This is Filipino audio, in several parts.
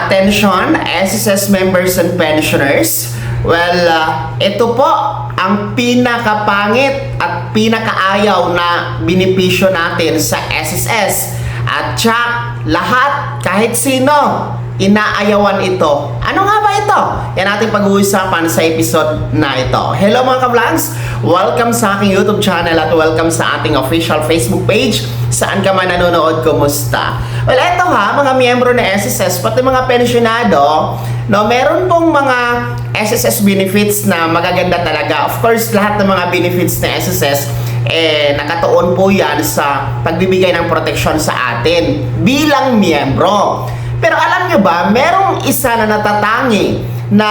Attention, SSS members and pensioners. Well, ito po ang pinakapangit at pinakaayaw na benepisyo natin sa SSS. At lahat, kahit sino, inaayawan ito. Ano nga ba ito? Yan natin pag-uusapan sa episode na ito. Hello mga ka-vlogs! Welcome sa aking YouTube channel at welcome sa ating official Facebook page. Saan ka man nanonood, kumusta? Well, eto mga miyembro na SSS, pati mga pensyonado, meron pong mga SSS benefits na magaganda talaga. Of course, lahat ng mga benefits na SSS, nakatuon po yan sa pagbibigay ng proteksyon sa atin bilang miyembro. Pero alam nyo ba, merong isa na natatangi na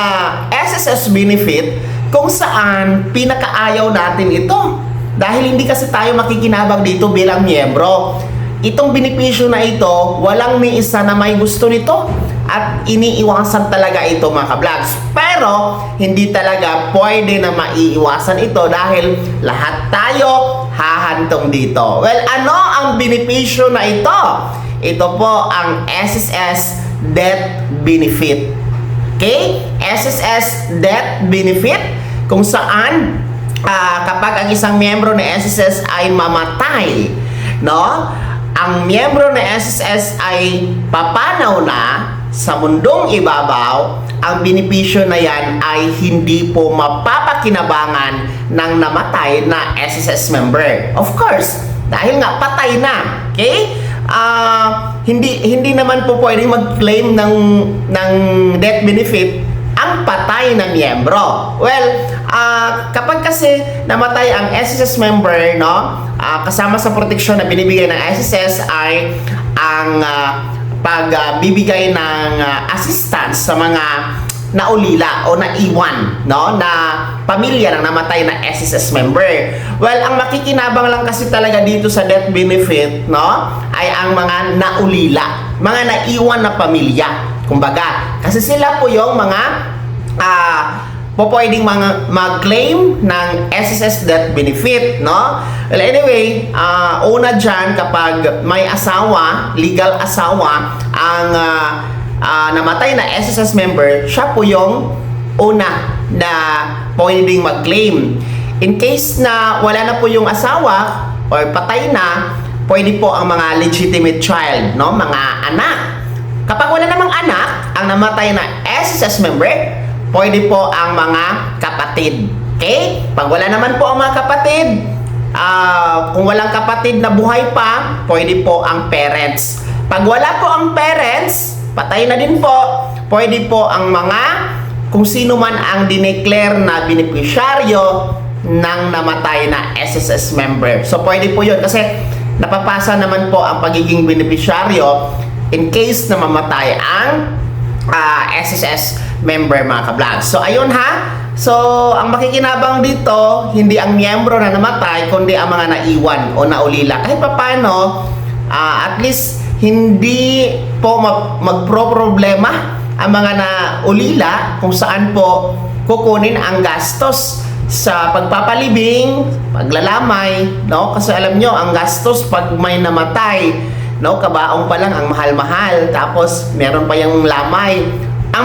SSS benefit kung saan pinakaayaw natin ito. Dahil hindi kasi tayo makikinabang dito bilang miyembro. Itong benepisyo na ito, walang may isa na may gusto nito. At iniiwasan talaga ito mga ka-vlogs. Pero, hindi talaga pwede na maiiwasan ito dahil lahat tayo hahantong dito. Well, ano ang benepisyo na ito? Ito po ang SSS Death Benefit. Okay? SSS Death Benefit kung saan kapag ang isang miyembro ng SSS ay mamatay, ang miyembro ng SSS ay papanaw na sa mundong ibabaw, ang benepisyo na yan ay hindi po mapapakinabangan ng namatay na SSS member. Of course, dahil nga patay na. Okay? Hindi naman po pwedeng mag-claim ng death benefit ang patay na miyembro. Well, kapag kasi namatay ang SSS member, kasama sa proteksyon na binibigay ng SSS ay ang pagbibigay ng assistance sa mga naulila o naiwan na pamilya ng namatay na SSS member. Well, ang makikinabang lang kasi talaga dito sa death benefit ay ang mga naulila, mga naiwan na pamilya. Kumbaga, kasi sila po yung mga pwedeng mag-claim ng SSS death benefit, Well, anyway, una dyan kapag may asawa, legal asawa, ang namatay na SSS member, siya po yung una na pwedeng mag-claim. In case na wala na po yung asawa or patay na, pwede po ang mga legitimate child, mga anak. Kapag wala namang anak, ang namatay na SSS member, pwede po ang mga kapatid. Okay? Pag wala naman po ang mga kapatid, kung walang kapatid na buhay pa, pwede po ang parents. Pag wala po ang parents, patay na din po, pwede po ang mga kung sino man ang dineclare na beneficiaryo ng namatay na SSS member. So pwede po yun kasi napapasa naman po ang pagiging beneficiaryo in case na mamatay ang SSS member mga ka-vlogs. So ayun So ang makikinabang dito, hindi ang miyembro na namatay, kundi ang mga naiwan o naulila. Kahit paano, at least hindi po magpro-problema ang mga naulila kung saan po kukunin ang gastos sa pagpapalibing, paglalamay, Kasi alam nyo, ang gastos pag may namatay, kabaong pa lang ang mahal-mahal, tapos meron pa yung lamay. Ang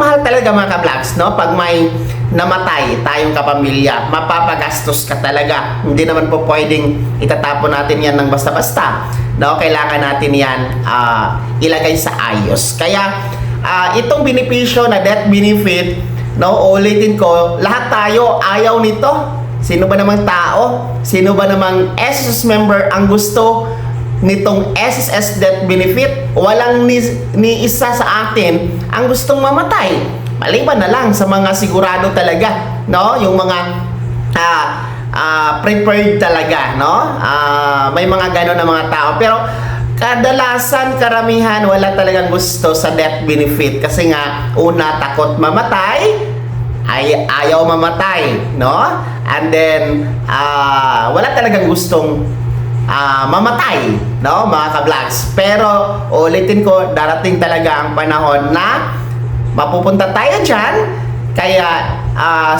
mahal talaga mga ka-vlogs, pag may namatay tayong kapamilya, mapapagastos ka talaga. Hindi naman po pwedeng itatapon natin yan ng basta-basta. Kailangan natin yan ilagay sa ayos. Kaya itong benepisyo na death benefit, ulitin ko, lahat tayo ayaw nito. Sino ba namang tao? Sino ba namang SSS member ang gusto nitong SSS death benefit? Walang ni isa sa atin ang gustong mamatay. Maliban na lang sa mga sigurado talaga, yung mga prepared talaga, may mga gano'n na mga tao. Pero kadalasan, karamihan, wala talagang gusto sa death benefit kasi nga, una, takot mamatay, ay ayaw mamatay, and then wala talagang gustong mamatay, mga ka-vlogs. Pero ulitin ko, darating talaga ang panahon na mapupunta tayo dyan. Kaya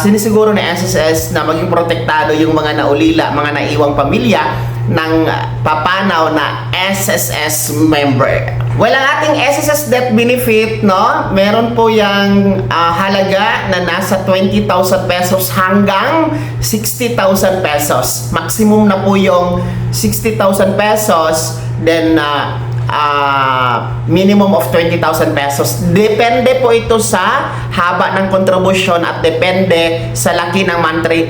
sinisiguro ng SSS na maging protektado yung mga naulila, mga naiwang pamilya ng papanaw na SSS member. Well, ang ating SSS death benefit, no, meron po yung halaga na nasa 20,000 pesos hanggang 60,000 pesos. Maximum na po yung 60,000 pesos, then minimum of 20,000 pesos. Depende po ito sa haba ng contribution at depende sa laki ng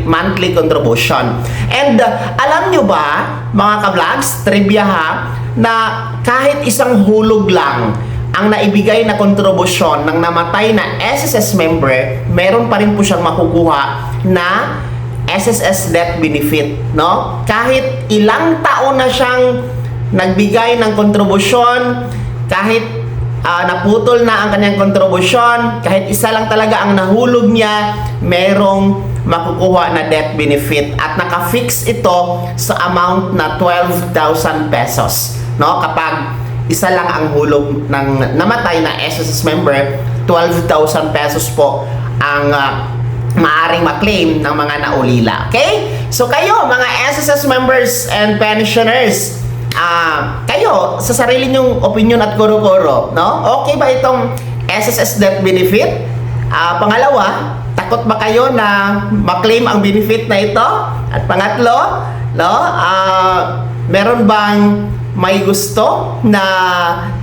monthly contribution. And alam nyo ba, mga ka-vlogs, trivia ha, na kahit isang hulog lang ang naibigay na kontribusyon ng namatay na SSS member, meron pa rin po siyang makukuha na SSS death benefit, no? Kahit ilang taon na siyang nagbigay ng kontribusyon, kahit naputol na ang kanyang kontribusyon, kahit isa lang talaga ang nahulog niya, merong makukuha na death benefit at naka-fix ito sa amount na 12,000 pesos. No, kapag isa lang ang hulog ng namatay na SSS member, 12,000 pesos po ang maaring ma-claim ng mga naulila. Okay? So kayo, mga SSS members and pensioners, kayo, sa sarili nyong opinion at kuro-kuro, no? Okay ba itong SSS death benefit? Pangalawa, takot ba kayo na ma-claim ang benefit na ito? At pangatlo, no? Meron bang may gusto na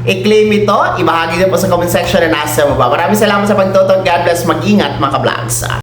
i-claim ito? Ibahagi niyo po sa comment section na nasa baba. Maraming salamat sa pagtutok. God bless. Mag-ingat, mga ka-vlogs.